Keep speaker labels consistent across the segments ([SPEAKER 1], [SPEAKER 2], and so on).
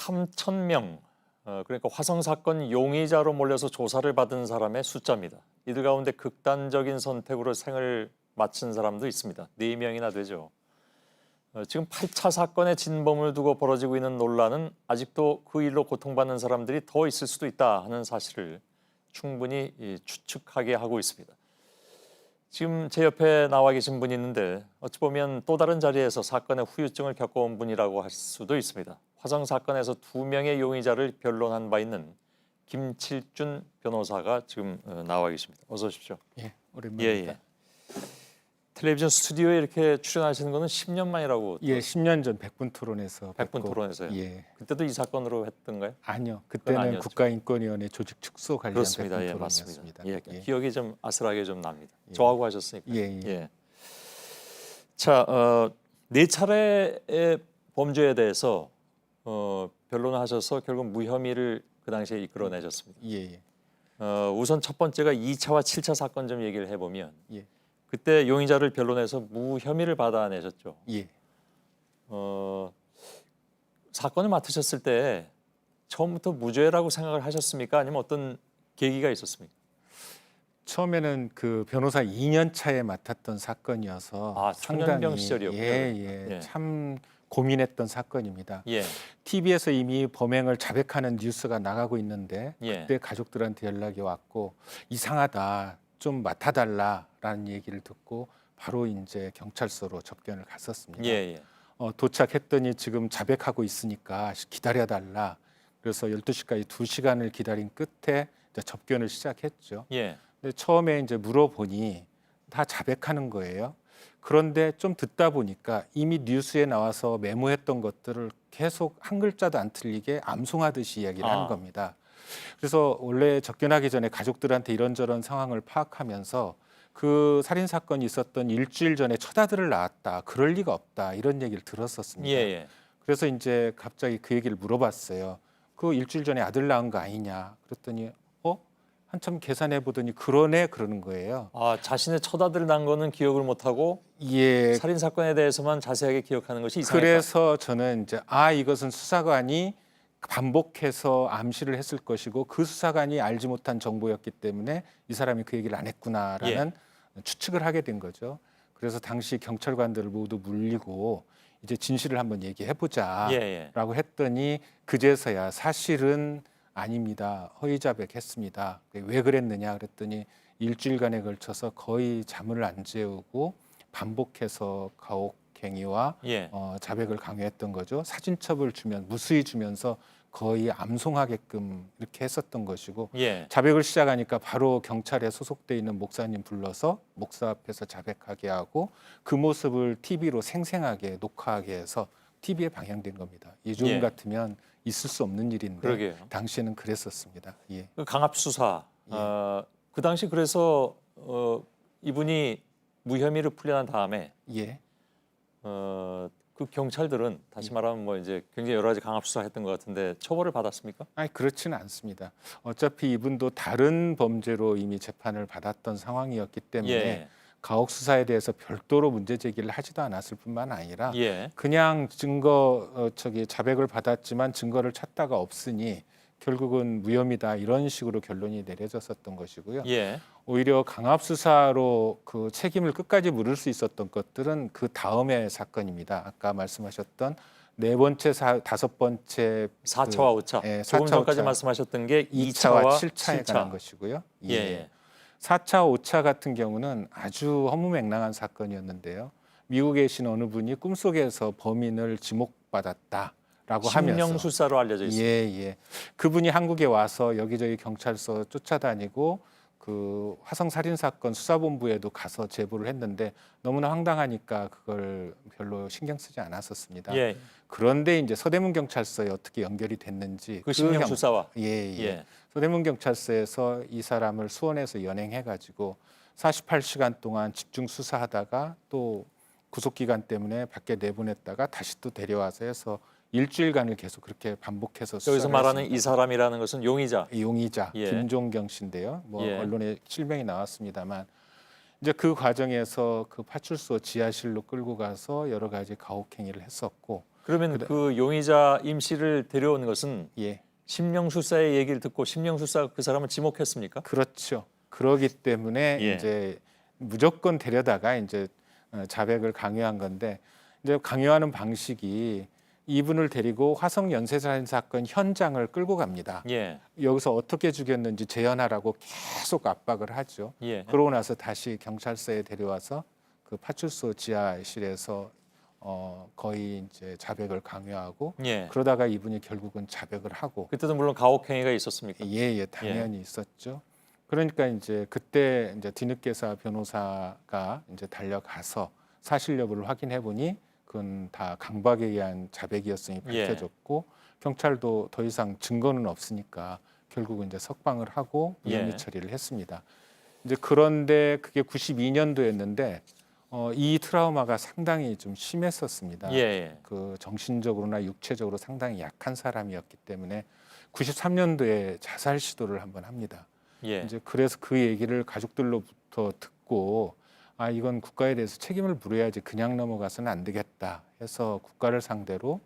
[SPEAKER 1] 3,000명, 그러니까 화성 사건 용의자로 몰려서 조사를 받은 사람의 숫자입니다. 이들 가운데 극단적인 선택으로 생을 마친 사람도 있습니다. 4명이나 되죠. 지금 8차 사건의 진범을 두고 벌어지고 있는 논란은 아직도 그 일로 고통받는 사람들이 더 있을 수도 있다 하는 사실을 충분히 추측하게 하고 있습니다. 지금 제 옆에 나와 계신 분이 있는데 어찌 보면 또 다른 자리에서 사건의 후유증을 겪어온 분이라고 할 수도 있습니다. 화성 사건에서 2명의 용의자를 변론한 바 있는 김칠준 변호사가 지금 나와 계십니다. 어서 오십시오.
[SPEAKER 2] 예, 오랜만입니다.
[SPEAKER 1] 텔레비전 스튜디오에 이렇게 출연하시는 거는 10년 만이라고.
[SPEAKER 2] 예, 10년 전 100분 토론에서
[SPEAKER 1] 100분 토론에서요.
[SPEAKER 2] 예.
[SPEAKER 1] 그때도 이 사건으로 했던가요?
[SPEAKER 2] 아니요. 그때는
[SPEAKER 1] 아니었죠.
[SPEAKER 2] 국가인권위원회 조직 축소 관련
[SPEAKER 1] 그렇습니다.
[SPEAKER 2] 100분
[SPEAKER 1] 예,
[SPEAKER 2] 토론이었습니다.
[SPEAKER 1] 맞습니다.
[SPEAKER 2] 예.
[SPEAKER 1] 기억이 좀 아슬하게 좀 납니다.
[SPEAKER 2] 예.
[SPEAKER 1] 저하고 하셨으니까.
[SPEAKER 2] 예.
[SPEAKER 1] 자, 4차례의 범죄에 대해서 변론을 하셔서 결국 무혐의를 그 당시에 이끌어내셨습니다.
[SPEAKER 2] 예.
[SPEAKER 1] 우선 첫 번째가 2차와 7차 사건 좀 얘기를 해보면
[SPEAKER 2] 예.
[SPEAKER 1] 그때 용의자를 변론해서 무혐의를 받아내셨죠.
[SPEAKER 2] 예.
[SPEAKER 1] 사건을 맡으셨을 때 처음부터 무죄라고 생각을 하셨습니까? 아니면 어떤 계기가 있었습니까?
[SPEAKER 2] 처음에는 그 변호사 2년 차에 맡았던 사건이어서
[SPEAKER 1] 청년병 시절이었고요.
[SPEAKER 2] 예. 참 고민했던 사건입니다.
[SPEAKER 1] 예.
[SPEAKER 2] TV에서 이미 범행을 자백하는 뉴스가 나가고 있는데
[SPEAKER 1] 예.
[SPEAKER 2] 그때 가족들한테 연락이 왔고 이상하다, 좀 맡아달라라는 얘기를 듣고 바로 이제 경찰서로 접견을 갔었습니다.
[SPEAKER 1] 예.
[SPEAKER 2] 도착했더니 지금 자백하고 있으니까 기다려달라. 그래서 12시까지 2시간을 기다린 끝에 이제 접견을 시작했죠.
[SPEAKER 1] 예.
[SPEAKER 2] 근데 처음에 이제 물어보니 다 자백하는 거예요. 그런데 좀 듣다 보니까 이미 뉴스에 나와서 메모했던 것들을 계속 한 글자도 안 틀리게 암송하듯이 이야기를 하는 겁니다. 그래서 원래 접견하기 전에 가족들한테 이런저런 상황을 파악하면서 그 살인 사건이 있었던 일주일 전에 첫 아들을 낳았다. 그럴 리가 없다. 이런 얘기를 들었었습니다.
[SPEAKER 1] 예.
[SPEAKER 2] 그래서 이제 갑자기 그 얘기를 물어봤어요. 그 일주일 전에 아들 낳은 거 아니냐. 그랬더니 한참 계산해 보더니 그러네 그러는 거예요.
[SPEAKER 1] 자신의 첫 아들 낳은 거는 기억을 못 하고
[SPEAKER 2] 예.
[SPEAKER 1] 살인 사건에 대해서만 자세하게 기억하는 것이 이상했다.
[SPEAKER 2] 그래서 저는 이제 이것은 수사관이 반복해서 암시를 했을 것이고 그 수사관이 알지 못한 정보였기 때문에 이 사람이 그 얘기를 안 했구나라는 추측을 하게 된 거죠. 그래서 당시 경찰관들을 모두 물리고 이제 진실을 한번 얘기해 보자라고 했더니 그제서야 사실은 아닙니다. 허위 자백했습니다. 왜 그랬느냐 그랬더니 일주일간에 걸쳐서 거의 잠을 안 재우고 반복해서 가혹행위와 자백을 강요했던 거죠. 사진첩을 무수히 주면서 거의 암송하게끔 이렇게 했었던 것이고 자백을 시작하니까 바로 경찰에 소속돼 있는 목사님 불러서 목사 앞에서 자백하게 하고 그 모습을 TV로 생생하게 녹화하게 해서 TV에 방영된 겁니다. 요즘 같으면 있을 수 없는 일인데
[SPEAKER 1] 그러게요.
[SPEAKER 2] 당시에는 그랬었습니다. 예.
[SPEAKER 1] 그 강압 수사. 그 당시 그래서 이분이 무혐의를 풀려난 다음에 그 경찰들은 다시 말하면 뭐 이제 굉장히 여러 가지 강압 수사했던 것 같은데 처벌을 받았습니까?
[SPEAKER 2] 아니 그렇지는 않습니다. 어차피 이분도 다른 범죄로 이미 재판을 받았던 상황이었기 때문에 가혹 수사에 대해서 별도로 문제 제기를 하지도 않았을 뿐만 아니라 그냥 자백을 받았지만 증거를 찾다가 없으니 결국은 무혐의다 이런 식으로 결론이 내려졌었던 것이고요. 오히려 강압 수사로 그 책임을 끝까지 물을 수 있었던 것들은 그 다음의 사건입니다. 아까 말씀하셨던 네 번째, 다섯 번째
[SPEAKER 1] 4차와 5차. 조금 전까지 말씀하셨던 게
[SPEAKER 2] 2차와 7차에 관한 것이고요. 4차, 5차 같은 경우는 아주 허무맹랑한 사건이었는데요. 미국에 계신 어느 분이 꿈속에서 범인을 지목받았다라고 하면서
[SPEAKER 1] 신명술사로 알려져 있습니다.
[SPEAKER 2] 그분이 한국에 와서 여기저기 경찰서 쫓아다니고 그 화성 살인 사건 수사본부에도 가서 제보를 했는데 너무나 황당하니까 그걸 별로 신경 쓰지 않았었습니다. 그런데 이제 서대문 경찰서에 어떻게 연결이 됐는지
[SPEAKER 1] 그 신명술사와
[SPEAKER 2] 서대문 경찰서에서 이 사람을 수원에서 연행해가지고 48시간 동안 집중 수사하다가 또 구속 기간 때문에 밖에 내보냈다가 다시 또 데려와서 해서 일주일간을 계속 그렇게 반복해서
[SPEAKER 1] 여기서 말하는
[SPEAKER 2] 했습니다.
[SPEAKER 1] 이 사람이라는 것은 용의자
[SPEAKER 2] 김종경 씨인데요. 언론에 실명이 나왔습니다만 이제 그 과정에서 그 파출소 지하실로 끌고 가서 여러 가지 가혹행위를 했었고
[SPEAKER 1] 그러면 그 용의자 임 씨를 데려온 것은
[SPEAKER 2] 예,
[SPEAKER 1] 심령술사의 얘기를 듣고 심령술사가 그 사람을 지목했습니까?
[SPEAKER 2] 그렇죠. 그러기 때문에
[SPEAKER 1] 예.
[SPEAKER 2] 이제 무조건 데려다가 이제 자백을 강요한 건데 이제 강요하는 방식이 이분을 데리고 화성 연쇄살인 사건 현장을 끌고 갑니다.
[SPEAKER 1] 예.
[SPEAKER 2] 여기서 어떻게 죽였는지 재현하라고 계속 압박을 하죠.
[SPEAKER 1] 예.
[SPEAKER 2] 그러고 나서 다시 경찰서에 데려와서 그 파출소 지하실에서 거의 이제 자백을 강요하고
[SPEAKER 1] 예.
[SPEAKER 2] 그러다가 이분이 결국은 자백을 하고
[SPEAKER 1] 그때도 물론 가혹행위가 있었습니까?
[SPEAKER 2] 예, 당연히 있었죠. 그러니까 이제 그때 이제 뒤늦게사 변호사가 이제 달려가서 사실 여부를 확인해 보니 그건 다 강박에 의한 자백이었음이 밝혀졌고 경찰도 더 이상 증거는 없으니까 결국은 이제 석방을 하고 무혐의 처리를 했습니다. 이제 그런데 그게 92년도였는데 이 트라우마가 상당히 좀 심했었습니다.
[SPEAKER 1] 예.
[SPEAKER 2] 그 정신적으로나 육체적으로 상당히 약한 사람이었기 때문에 93년도에 자살 시도를 한번 합니다.
[SPEAKER 1] 예.
[SPEAKER 2] 이제 그래서 그 얘기를 가족들로부터 듣고 아 이건 국가에 대해서 책임을 물어야지 그냥 넘어가서는 안 되겠다 해서 국가를 상대로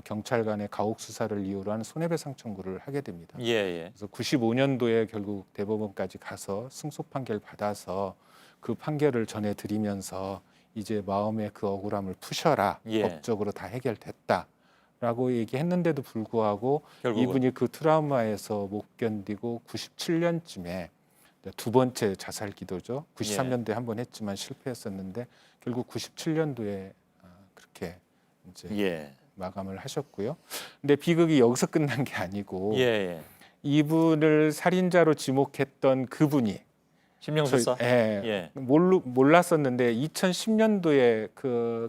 [SPEAKER 2] 경찰 간의 가혹 수사를 이유로 한 손해배상 청구를 하게 됩니다.
[SPEAKER 1] 예.
[SPEAKER 2] 그래서 95년도에 결국 대법원까지 가서 승소 판결 받아서 그 판결을 전해드리면서 이제 마음의 그 억울함을 푸셔라.
[SPEAKER 1] 예.
[SPEAKER 2] 법적으로 다 해결됐다라고 얘기했는데도 불구하고
[SPEAKER 1] 결국은.
[SPEAKER 2] 이분이 그 트라우마에서 못 견디고 97년쯤에 두 번째 자살 기도죠. 93년도에 한 번 했지만 실패했었는데 결국 97년도에 그렇게 이제
[SPEAKER 1] 예.
[SPEAKER 2] 마감을 하셨고요. 근데 비극이 여기서 끝난 게 아니고
[SPEAKER 1] 예.
[SPEAKER 2] 이분을 살인자로 지목했던 그분이
[SPEAKER 1] 심령술사?
[SPEAKER 2] 예. 몰랐었는데 2010년도에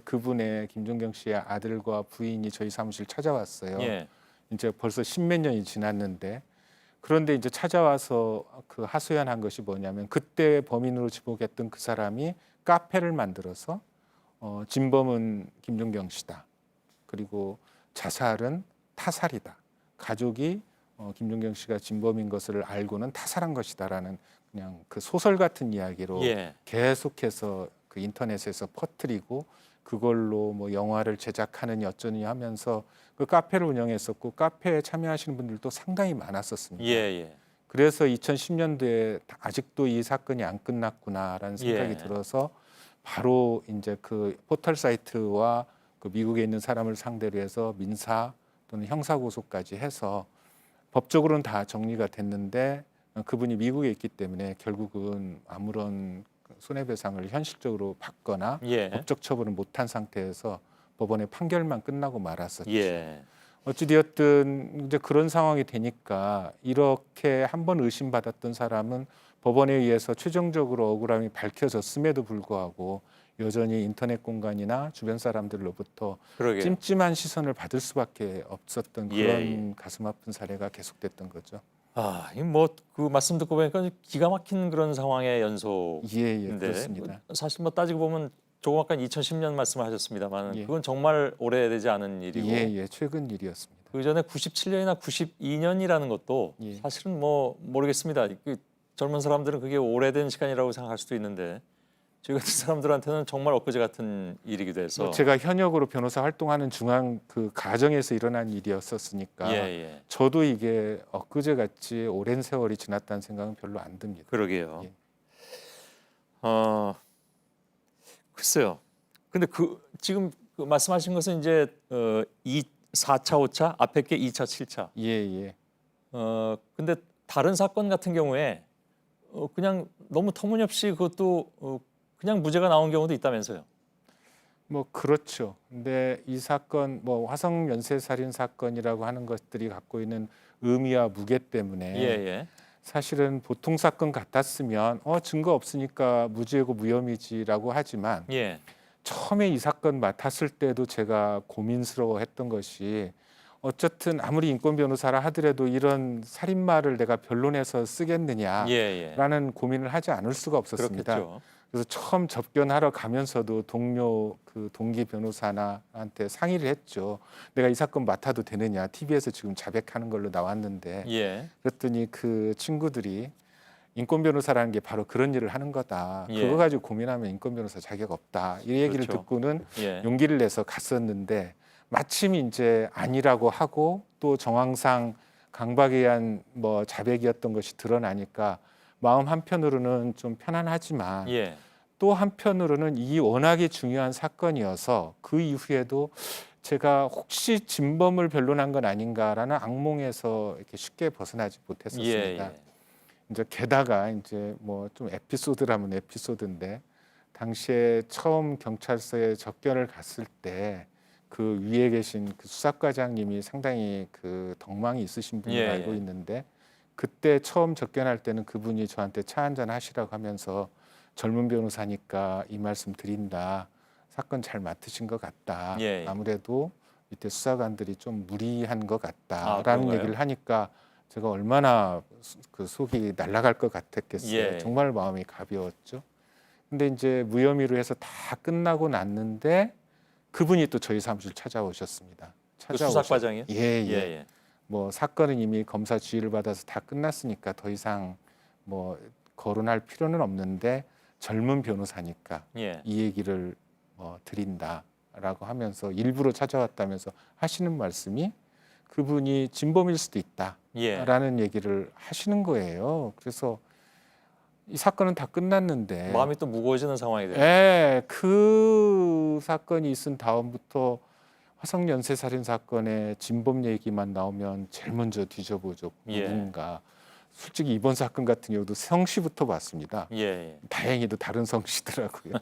[SPEAKER 2] 그분의 김종경 씨의 아들과 부인이 저희 사무실 찾아왔어요.
[SPEAKER 1] 예.
[SPEAKER 2] 이제 벌써 십몇 년이 지났는데 그런데 이제 찾아와서 그 하소연한 것이 뭐냐면 그때 범인으로 지목했던 그 사람이 카페를 만들어서 진범은 김종경 씨다. 그리고 자살은 타살이다. 가족이 김종경 씨가 진범인 것을 알고는 타살한 것이다라는 그냥 그 소설 같은 이야기로
[SPEAKER 1] 예.
[SPEAKER 2] 계속해서 그 인터넷에서 퍼뜨리고 그걸로 뭐 영화를 제작하느니 어쩌니 하면서 그 카페를 운영했었고 카페에 참여하시는 분들도 상당히 많았었습니다.
[SPEAKER 1] 예.
[SPEAKER 2] 그래서 2010년도에 아직도 이 사건이 안 끝났구나라는 생각이
[SPEAKER 1] 예.
[SPEAKER 2] 들어서 바로 이제 그 포털 사이트와 그 미국에 있는 사람을 상대로 해서 민사 또는 형사 고소까지 해서 법적으로는 다 정리가 됐는데 그분이 미국에 있기 때문에 결국은 아무런 손해배상을 현실적으로 받거나
[SPEAKER 1] 예.
[SPEAKER 2] 법적 처벌을 못한 상태에서 법원의 판결만 끝나고 말았었죠.
[SPEAKER 1] 예.
[SPEAKER 2] 어찌되었든 이제 그런 상황이 되니까 이렇게 한 번 의심받았던 사람은 법원에 의해서 최종적으로 억울함이 밝혀졌음에도 불구하고 여전히 인터넷 공간이나 주변 사람들로부터
[SPEAKER 1] 그러게요.
[SPEAKER 2] 찜찜한 시선을 받을 수밖에 없었던 그런 가슴 아픈 사례가 계속됐던 거죠.
[SPEAKER 1] 아, 뭐그 말씀 듣고 보니까 기가 막힌 그런 상황의
[SPEAKER 2] 예,
[SPEAKER 1] 연속인데
[SPEAKER 2] 그렇습니다.
[SPEAKER 1] 사실 뭐 따지고 보면 조금 아까 2010년 말씀하셨습니다만
[SPEAKER 2] 예.
[SPEAKER 1] 그건 정말 오래되지 않은 일이고
[SPEAKER 2] 예, 최근 일이었습니다.
[SPEAKER 1] 그 전에 97년이나 92년이라는 것도
[SPEAKER 2] 예.
[SPEAKER 1] 사실은 뭐 모르겠습니다. 그 젊은 사람들은 그게 오래된 시간이라고 생각할 수도 있는데 저희 같은 사람들한테는 정말 엊그제 같은 일이기도 해서
[SPEAKER 2] 제가 현역으로 변호사 활동하는 중앙 그 가정에서 일어난 일이었었으니까
[SPEAKER 1] 예.
[SPEAKER 2] 저도 이게 엊그제 같이 오랜 세월이 지났다는 생각은 별로 안 듭니다.
[SPEAKER 1] 그러게요.
[SPEAKER 2] 예.
[SPEAKER 1] 글쎄요. 근데 지금 그 말씀하신 것은 이제 4차, 5차, 앞에 게 2차, 7차.
[SPEAKER 2] 예.
[SPEAKER 1] 근데 다른 사건 같은 경우에 그냥 너무 터무니없이 그것도 그냥 무죄가 나온 경우도 있다면서요.
[SPEAKER 2] 뭐 그렇죠. 근데 이 사건 뭐 화성 연쇄살인 사건이라고 하는 것들이 갖고 있는 의미와 무게 때문에
[SPEAKER 1] 예.
[SPEAKER 2] 사실은 보통 사건 같았으면 증거 없으니까 무죄고 무혐의지라고 하지만
[SPEAKER 1] 예.
[SPEAKER 2] 처음에 이 사건 맡았을 때도 제가 고민스러워했던 것이 어쨌든 아무리 인권 변호사라 하더라도 이런 살인마를 내가 변론해서 쓰겠느냐라는
[SPEAKER 1] 예.
[SPEAKER 2] 고민을 하지 않을 수가 없었습니다.
[SPEAKER 1] 그렇겠죠.
[SPEAKER 2] 그래서 처음 접견하러 가면서도 동료 그 동기 변호사한테 상의를 했죠. 내가 이 사건 맡아도 되느냐? TV에서 지금 자백하는 걸로 나왔는데
[SPEAKER 1] 예.
[SPEAKER 2] 그랬더니 그 친구들이 인권 변호사라는 게 바로 그런 일을 하는 거다.
[SPEAKER 1] 예.
[SPEAKER 2] 그거 가지고 고민하면 인권 변호사 자격 없다. 이 얘기를
[SPEAKER 1] 그렇죠.
[SPEAKER 2] 듣고는
[SPEAKER 1] 예.
[SPEAKER 2] 용기를 내서 갔었는데 마침 이제 아니라고 하고 또 정황상 강박에 의한 뭐 자백이었던 것이 드러나니까 마음 한편으로는 좀 편안하지만
[SPEAKER 1] 예.
[SPEAKER 2] 또 한편으로는 이 워낙에 중요한 사건이어서 그 이후에도 제가 혹시 진범을 변론한 건 아닌가라는 악몽에서 이렇게 쉽게 벗어나지 못했었습니다.
[SPEAKER 1] 예.
[SPEAKER 2] 이제 게다가 이제 뭐 좀 에피소드라면 에피소드인데 당시에 처음 경찰서에 접견을 갔을 때 그 위에 계신 그 수사과장님이 상당히 그 덕망이 있으신 분으로
[SPEAKER 1] 예,
[SPEAKER 2] 알고
[SPEAKER 1] 예.
[SPEAKER 2] 있는데 그때 처음 접견할 때는 그분이 저한테 차 한잔 하시라고 하면서 젊은 변호사니까 이 말씀 드린다. 사건 잘 맡으신 것 같다.
[SPEAKER 1] 예, 예.
[SPEAKER 2] 아무래도 이때 수사관들이 좀 무리한 것
[SPEAKER 1] 아,
[SPEAKER 2] 같다라는
[SPEAKER 1] 그런가요?
[SPEAKER 2] 얘기를 하니까 제가 얼마나 그 속이 날아갈 것 같았겠어요.
[SPEAKER 1] 예.
[SPEAKER 2] 정말 마음이 가벼웠죠. 근데 이제 무혐의로 해서 다 끝나고 났는데 그분이 또 저희 사무실 찾아오셨습니다.
[SPEAKER 1] 그 수사과장이요?
[SPEAKER 2] 예, 예.
[SPEAKER 1] 예.
[SPEAKER 2] 뭐 사건은 이미 검사 지휘를 받아서 다 끝났으니까 더 이상 뭐 거론할 필요는 없는데 젊은 변호사니까
[SPEAKER 1] 예.
[SPEAKER 2] 이 얘기를 드린다라고 하면서 일부러 찾아왔다면서 하시는 말씀이 그분이 진범일 수도
[SPEAKER 1] 예.
[SPEAKER 2] 있다라는 얘기를 하시는 거예요. 그래서 이 사건은 다 끝났는데
[SPEAKER 1] 마음이 또 무거워지는 상황이 돼요.
[SPEAKER 2] 예, 그 사건이 있은 다음부터 화성 연쇄 살인 사건의 진범 얘기만 나오면 제일 먼저 뒤져보죠.
[SPEAKER 1] 예.
[SPEAKER 2] 누군가. 솔직히 이번 사건 같은 경우도 성씨부터 봤습니다.
[SPEAKER 1] 예.
[SPEAKER 2] 다행히도 다른 성씨더라고요.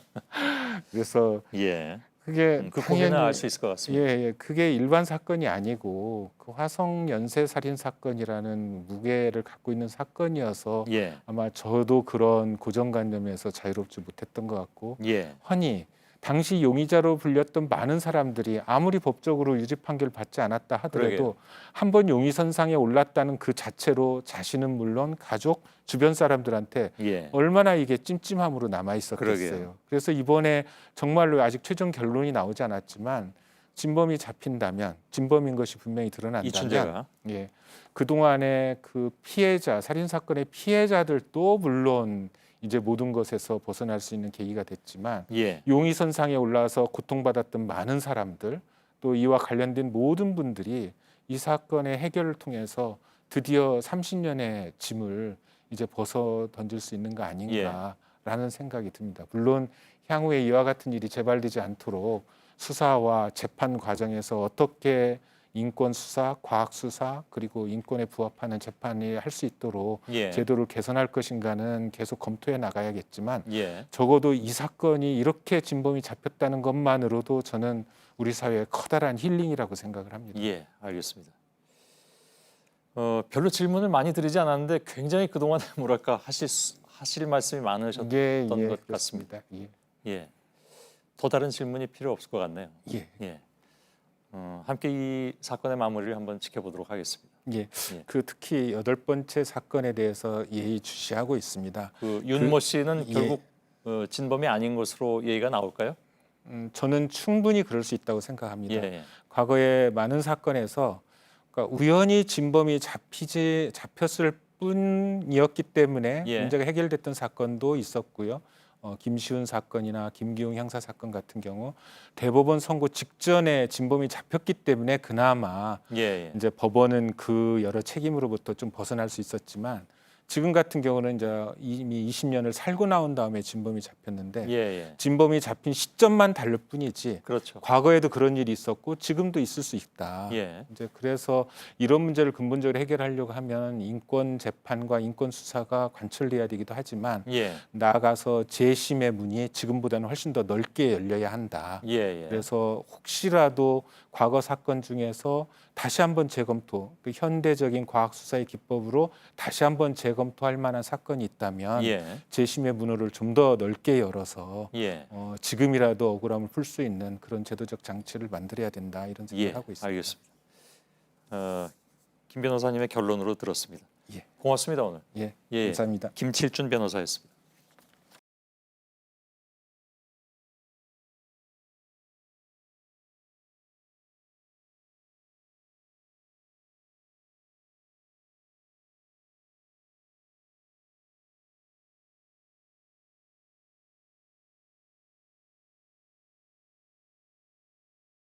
[SPEAKER 2] 그래서
[SPEAKER 1] 예.
[SPEAKER 2] 그게
[SPEAKER 1] 그 고민을
[SPEAKER 2] 당연히
[SPEAKER 1] 알 수 있을 것 같습니다.
[SPEAKER 2] 예, 그게 일반 사건이 아니고 그 화성 연쇄 살인 사건이라는 무게를 갖고 있는 사건이어서
[SPEAKER 1] 예.
[SPEAKER 2] 아마 저도 그런 고정관념에서 자유롭지 못했던 것 같고
[SPEAKER 1] 예.
[SPEAKER 2] 허니 당시 용의자로 불렸던 많은 사람들이 아무리 법적으로 유죄 판결 받지 않았다 하더라도
[SPEAKER 1] 그러게요.
[SPEAKER 2] 한번 용의선상에 올랐다는 그 자체로 자신은 물론 가족 주변 사람들한테
[SPEAKER 1] 예.
[SPEAKER 2] 얼마나 이게 찜찜함으로 남아 있었겠어요.
[SPEAKER 1] 그러게요.
[SPEAKER 2] 그래서 이번에 정말로 아직 최종 결론이 나오지 않았지만 진범이 잡힌다면 진범인 것이 분명히 드러난다면
[SPEAKER 1] 이춘재가
[SPEAKER 2] 예, 그동안의 그 피해자 살인 사건의 피해자들도 물론 이제 모든 것에서 벗어날 수 있는 계기가 됐지만
[SPEAKER 1] 예.
[SPEAKER 2] 용의선상에 올라와서 고통받았던 많은 사람들 또 이와 관련된 모든 분들이 이 사건의 해결을 통해서 드디어 30년의 짐을 이제 벗어 던질 수 있는 거 아닌가라는 생각이 듭니다. 물론 향후에 이와 같은 일이 재발되지 않도록 수사와 재판 과정에서 어떻게 인권 수사, 과학 수사 그리고 인권에 부합하는 재판이 할 수 있도록
[SPEAKER 1] 예.
[SPEAKER 2] 제도를 개선할 것인가는 계속 검토해 나가야겠지만
[SPEAKER 1] 예.
[SPEAKER 2] 적어도 이 사건이 이렇게 진범이 잡혔다는 것만으로도 저는 우리 사회의 커다란 힐링이라고 생각을 합니다.
[SPEAKER 1] 예. 알겠습니다. 별로 질문을 많이 드리지 않았는데 굉장히 그동안 뭐랄까 하실 말씀이 많으셨던
[SPEAKER 2] 예,
[SPEAKER 1] 것 같습니다.
[SPEAKER 2] 예,
[SPEAKER 1] 예. 더 다른 질문이 필요 없을 것 같네요.
[SPEAKER 2] 예,
[SPEAKER 1] 예. 함께 이 사건의 마무리를 한번 지켜보도록 하겠습니다.
[SPEAKER 2] 예.
[SPEAKER 1] 예.
[SPEAKER 2] 그 특히 8번째 사건에 대해서 예의주시하고 있습니다.
[SPEAKER 1] 그 윤모 씨는
[SPEAKER 2] 예.
[SPEAKER 1] 결국 진범이 아닌 것으로 얘기가 나올까요?
[SPEAKER 2] 저는 충분히 그럴 수 있다고 생각합니다.
[SPEAKER 1] 예.
[SPEAKER 2] 과거에 많은 사건에서 그러니까 우연히 진범이 잡혔을 뿐이었기 때문에
[SPEAKER 1] 예.
[SPEAKER 2] 문제가 해결됐던 사건도 있었고요. 김시훈 사건이나 김기웅 형사 사건 같은 경우 대법원 선고 직전에 진범이 잡혔기 때문에 그나마
[SPEAKER 1] 예.
[SPEAKER 2] 이제 법원은 그 여러 책임으로부터 좀 벗어날 수 있었지만 지금 같은 경우는 이제 이미 20년을 살고 나온 다음에 진범이 잡혔는데
[SPEAKER 1] 예.
[SPEAKER 2] 진범이 잡힌 시점만 다를 뿐이지
[SPEAKER 1] 그렇죠.
[SPEAKER 2] 과거에도 그런 일이 있었고 지금도 있을 수 있다.
[SPEAKER 1] 예.
[SPEAKER 2] 이제 그래서 이런 문제를 근본적으로 해결하려고 하면 인권 재판과 인권 수사가 관철돼야 되기도 하지만
[SPEAKER 1] 예.
[SPEAKER 2] 나아가서 재심의 문이 지금보다는 훨씬 더 넓게 열려야 한다.
[SPEAKER 1] 예.
[SPEAKER 2] 그래서 혹시라도 과거 사건 중에서 다시 한번 재검토, 그 현대적인 과학 수사의 기법으로 다시 한번 재검토할 만한 사건이 있다면
[SPEAKER 1] 예.
[SPEAKER 2] 재심의 문호를 좀 더 넓게 열어서
[SPEAKER 1] 예.
[SPEAKER 2] 지금이라도 억울함을 풀 수 있는 그런 제도적 장치를 만들어야 된다 이런 생각을
[SPEAKER 1] 예.
[SPEAKER 2] 하고 있습니다.
[SPEAKER 1] 알겠습니다. 김 변호사님의 결론으로 들었습니다.
[SPEAKER 2] 예.
[SPEAKER 1] 고맙습니다 오늘.
[SPEAKER 2] 예,
[SPEAKER 1] 예.
[SPEAKER 2] 감사합니다.
[SPEAKER 1] 김칠준 변호사였습니다.